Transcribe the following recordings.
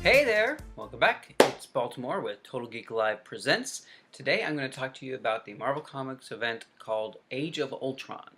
Hey there! Welcome back. It's Baltimore with Total Geek Live Presents. Today I'm going to talk to you about the Marvel Comics event called Age of Ultron.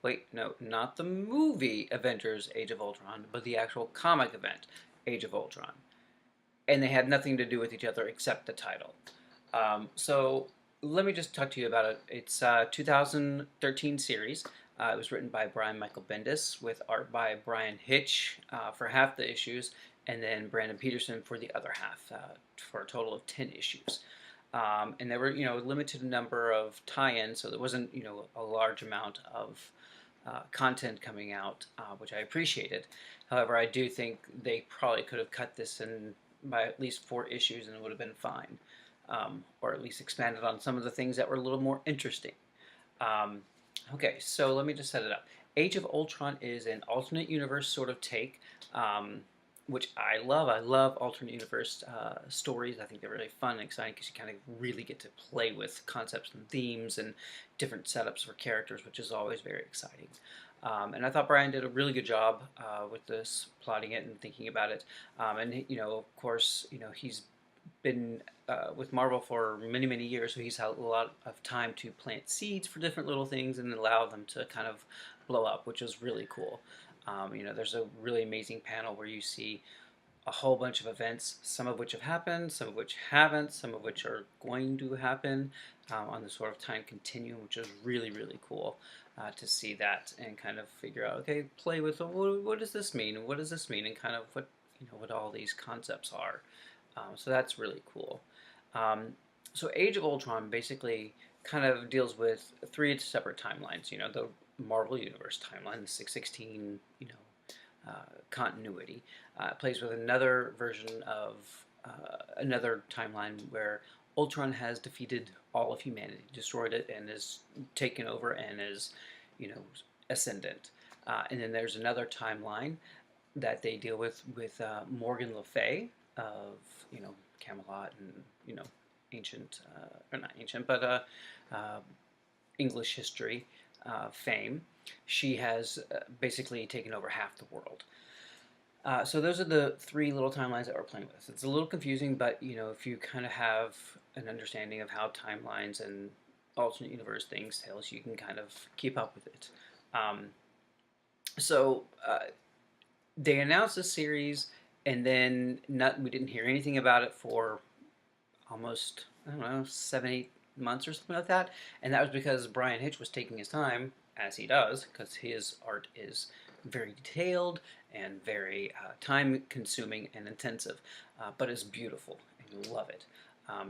Wait, no, not the movie Avengers Age of Ultron, but the actual comic event, Age of Ultron. And they had nothing to do with each other except the title. So let me just talk to you about it. It's a 2013 series. It was written by Brian Michael Bendis with art by Brian Hitch for half the issues, and then Brandon Peterson for the other half, for a total of 10 issues. And there were, a limited number of tie-ins, so there wasn't, a large amount of content coming out, which I appreciated. However, I do think they probably could have cut this in by at least 4 issues and it would have been fine. Or at least expanded on some of the things that were a little more interesting. Okay, so let me just set it up. Age of Ultron is an alternate universe sort of take, which I love. I love alternate universe stories. I think they're really fun and exciting because you kind of really get to play with concepts and themes and different setups for characters, which is always very exciting. And I thought Brian did a really good job with this, plotting it and thinking about it. And of course, he's been with Marvel for many, many years, so he's had a lot of time to plant seeds for different little things and allow them to kind of blow up, which is really cool. There's a really amazing panel where you see a whole bunch of events, some of which have happened, some of which haven't, some of which are going to happen on the sort of time continuum, which is really, really cool to see that and kind of figure out, okay, play with what does this mean, what does this mean, and kind of what all these concepts are. So that's really cool. So Age of Ultron basically kind of deals with 3 separate timelines. The Marvel Universe timeline, the 616, continuity. It plays with another version of another timeline where Ultron has defeated all of humanity, destroyed it, and is taken over and is, ascendant. And then there's another timeline that they deal with Morgan Le Fay of Camelot and ancient or not ancient but English history fame. She has basically taken over half the world. So those are the 3 little timelines that we're playing with. It's a little confusing, but if you kind of have an understanding of how timelines and alternate universe things tells, you can kind of keep up with it. So they announced this series, and then we didn't hear anything about it for almost, I don't know, 7, 8 months or something like that. And that was because Brian Hitch was taking his time, as he does, because his art is very detailed and very time-consuming and intensive, but it's beautiful, and you love it.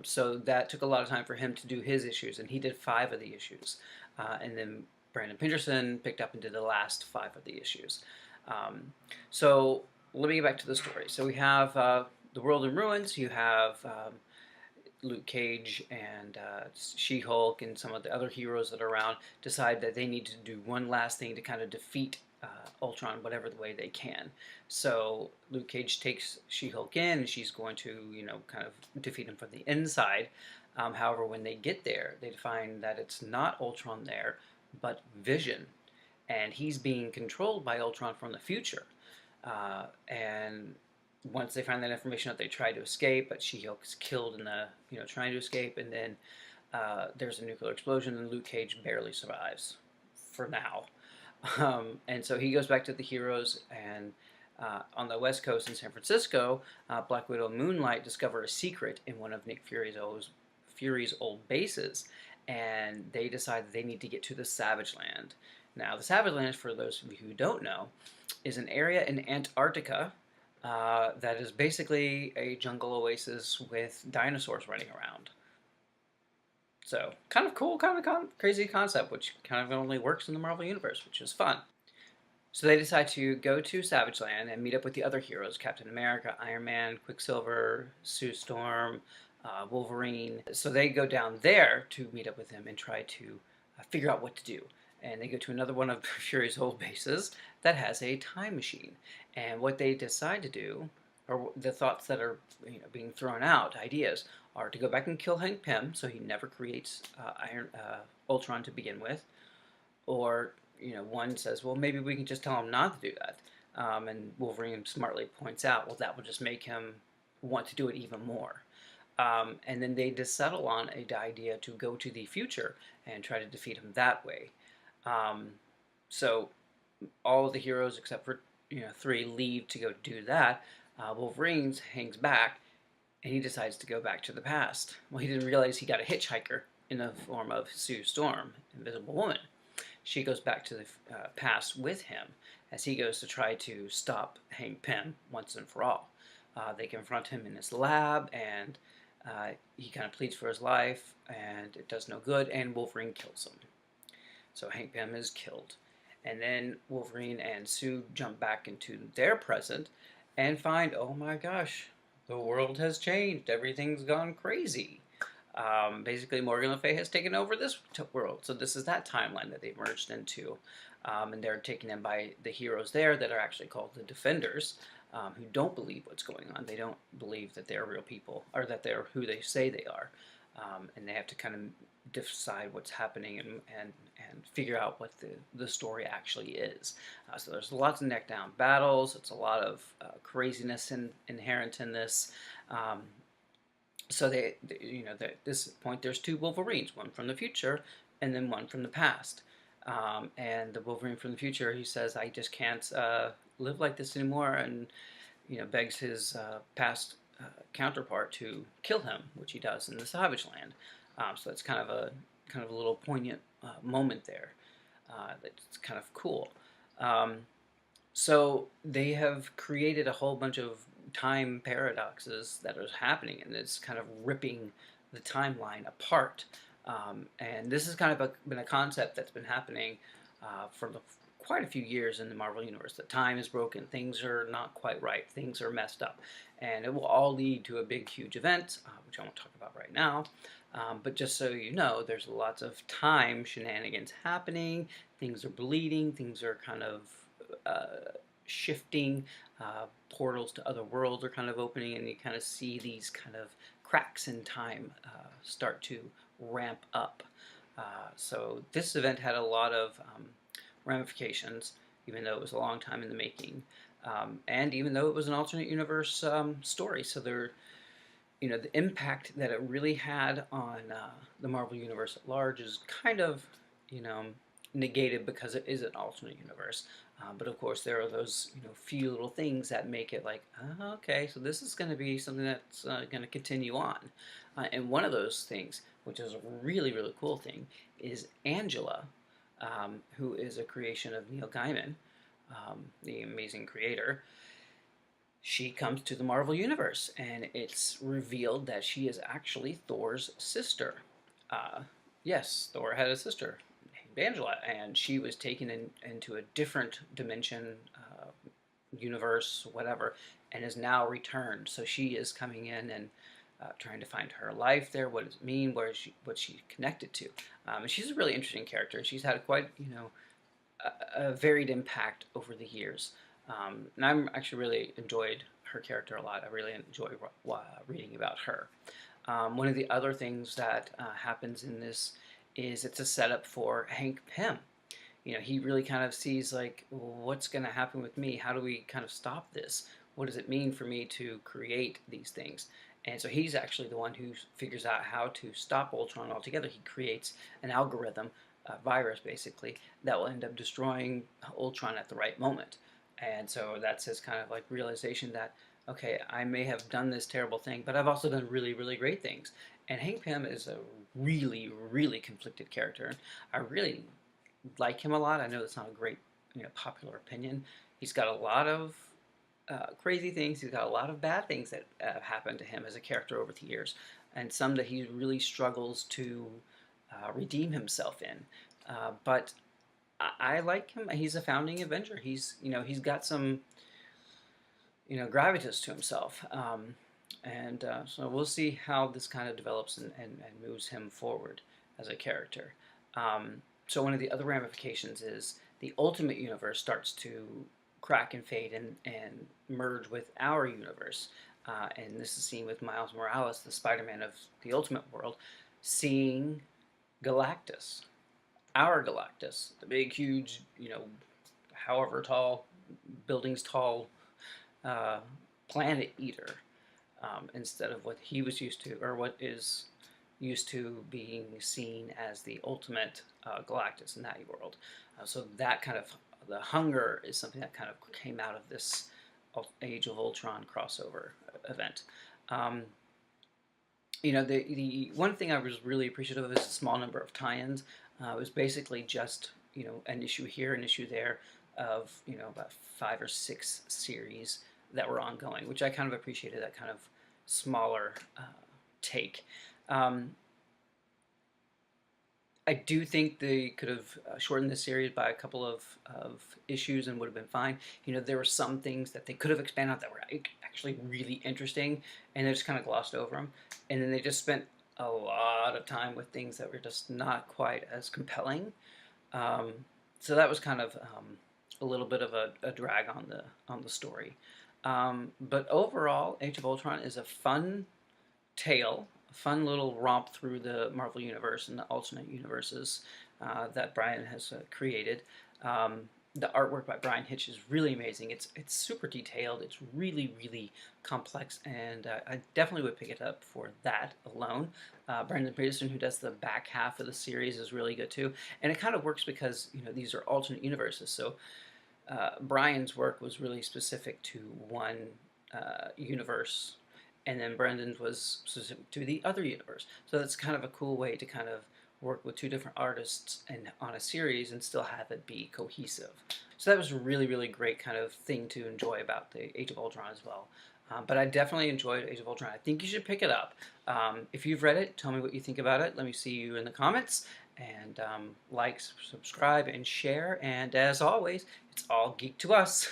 So that took a lot of time for him to do his issues, and he did 5 of the issues. And then Brandon Peterson picked up and did the last 5 of the issues. So let me get back to the story. So we have the world in ruins. You have Luke Cage and She-Hulk and some of the other heroes that are around decide that they need to do one last thing to kind of defeat Ultron whatever the way they can. So Luke Cage takes She-Hulk in, and she's going to, kind of defeat him from the inside. However, when they get there, they find that it's not Ultron there, but Vision. And he's being controlled by Ultron from the future. And once they find that information out, they try to escape, but She-Hulk is killed in the, trying to escape, and then there's a nuclear explosion, and Luke Cage barely survives, for now. And so he goes back to the heroes, and on the West Coast in San Francisco, Black Widow and Moonlight discover a secret in one of Nick Fury's old bases, and they decide that they need to get to the Savage Land. Now, the Savage Land, for those of you who don't know, is an area in Antarctica that is basically a jungle oasis with dinosaurs running around. So, kind of cool, kind of crazy concept, which kind of only works in the Marvel Universe, which is fun. So they decide to go to Savage Land and meet up with the other heroes, Captain America, Iron Man, Quicksilver, Sue Storm, Wolverine. So they go down there to meet up with him and try to figure out what to do. And they go to another one of Fury's old bases that has a time machine. And what they decide to do, or the thoughts that are being thrown out, ideas, are to go back and kill Hank Pym, so he never creates Ultron to begin with. Or, one says, well, maybe we can just tell him not to do that. And Wolverine smartly points out, well, that will just make him want to do it even more. And then they just settle on the idea to go to the future and try to defeat him that way. Um, so all of the heroes except for three leave to go do that. Wolverine hangs back and he decides to go back to the past. Well, he didn't realize he got a hitchhiker in the form of Sue Storm, Invisible Woman. She goes back to the past with him as he goes to try to stop Hank Pym once and for all. They confront him in his lab, and he kind of pleads for his life, and it does no good, and Wolverine kills him. So Hank Pym is killed. And then Wolverine and Sue jump back into their present and find, oh my gosh, the world has changed. Everything's gone crazy. Basically, Morgan Le Fay has taken over this world. So this is that timeline that they've merged into. And they're taken in by the heroes there that are actually called the Defenders, who don't believe what's going on. They don't believe that they're real people, or that they're who they say they are. And they have to kind of decide what's happening and figure out what the story actually is. So there's lots of neck down battles. It's a lot of craziness inherent in this. So at this point, there's two Wolverines, one from the future and then one from the past. And the Wolverine from the future, he says, "I just can't live like this anymore," and begs his past counterpart to kill him, which he does in the Savage Land. So that's kind of a little poignant moment there. That's kind of cool. So they have created a whole bunch of time paradoxes that are happening, and it's kind of ripping the timeline apart. And this has kind of been a concept that's been happening for quite a few years in the Marvel Universe. That time is broken, things are not quite right, things are messed up, and it will all lead to a big, huge event, which I won't talk about right now. But just so you know, there's lots of time shenanigans happening, things are bleeding, things are kind of shifting, portals to other worlds are kind of opening, and you kind of see these kind of cracks in time start to ramp up. So this event had a lot of ramifications, even though it was a long time in the making, and even though it was an alternate universe story. So the impact that it really had on the Marvel Universe at large is kind of, negated because it is an alternate universe. But of course, there are those few little things that make it like, oh, okay, so this is going to be something that's going to continue on. And one of those things, which is a really, really cool thing, is Angela, who is a creation of Neil Gaiman, the amazing creator. She comes to the Marvel Universe, and it's revealed that she is actually Thor's sister. Yes, Thor had a sister named Angela, and she was taken into a different dimension, universe, whatever, and is now returned. So she is coming in and trying to find her life there. What does it mean? What's she connected to? And she's a really interesting character. She's had quite a varied impact over the years. And I'm actually really enjoyed her character a lot. I really enjoy reading about her. One of the other things that happens in this is it's a setup for Hank Pym. He really kind of sees like, what's going to happen with me? How do we kind of stop this? What does it mean for me to create these things? And so he's actually the one who figures out how to stop Ultron altogether. He creates an algorithm, a virus basically, that will end up destroying Ultron at the right moment. And so that's his kind of like realization that, okay, I may have done this terrible thing, but I've also done really, really great things. And Hank Pym is a really, really conflicted character. I really like him a lot. I know that's not a great, popular opinion. He's got a lot of crazy things. He's got a lot of bad things that have happened to him as a character over the years, and some that he really struggles to redeem himself in. But I like him. He's a founding Avenger. He's got some gravitas to himself. And so we'll see how this kind of develops and moves him forward as a character. So one of the other ramifications is the Ultimate Universe starts to crack and fade and merge with our universe. And this is seen with Miles Morales, the Spider-Man of the Ultimate World, seeing Galactus, our Galactus, the big, huge, however tall, buildings tall, planet eater. instead of what he was used to, or what is used to being seen as the ultimate Galactus in that world. So that kind of the hunger is something that kind of came out of this Age of Ultron crossover event. Um, the one thing I was really appreciative of is a small number of tie-ins. It was basically just an issue here, an issue there, of about 5 or 6 series that were ongoing, which I kind of appreciated, that kind of smaller take. Um, I do think they could have shortened the series by a couple of issues and would have been fine. There were some things that they could have expanded on that were actually really interesting, and they just kind of glossed over them. And then they just spent a lot of time with things that were just not quite as compelling. Um, so that was kind of a little bit of a drag on the story. But overall, Age of Ultron is a fun tale, a fun little romp through the Marvel Universe and the alternate universes that Brian has created. The artwork by Brian Hitch is really amazing. It's super detailed. It's really complex, and I definitely would pick it up for that alone. Brandon Peterson, who does the back half of the series, is really good too, and it kind of works because these are alternate universes. So Brian's work was really specific to one universe, and then Brendan's was specific to the other universe. So that's kind of a cool way to kind of work with 2 different artists and on a series and still have it be cohesive. So that was a really great kind of thing to enjoy about the Age of Ultron as well. But I definitely enjoyed Age of Ultron. I think you should pick it up. If you've read it, tell me what you think about it. Let me see you in the comments. And like, subscribe, and share. And as always, it's all geek to us.